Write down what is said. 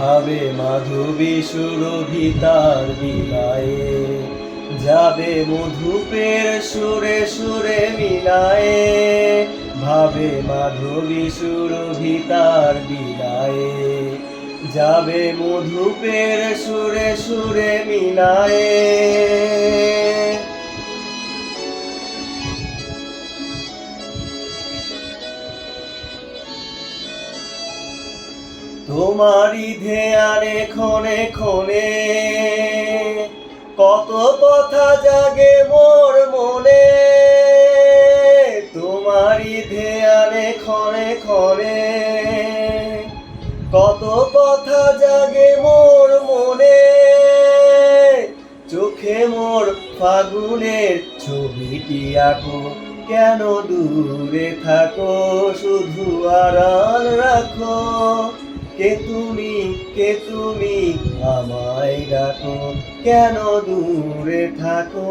ভাবে মাধবী সুরভিতার বিলায়ে, যাবে মধুপের সুরে সুরে মিলায়ে, ভাবে মাধবী সুরভিতার বিলায়ে, যাবে মধুপের সুরে সুরে মিলায়ে। তোমারই ধ্যানে ক্ষণে ক্ষণে কত কথা জাগে মোর মনে, তোমারই ধ্যানে ক্ষণে ক্ষণে কত কথা জাগে মোর মনে, চোখে মোর ফাগুনের ছবিটি আঁকো, কেন দূরে থাকো শুধু আড়াল রাখো, কে তুমি আমায় ডাকো, কেন দূরে থাকো।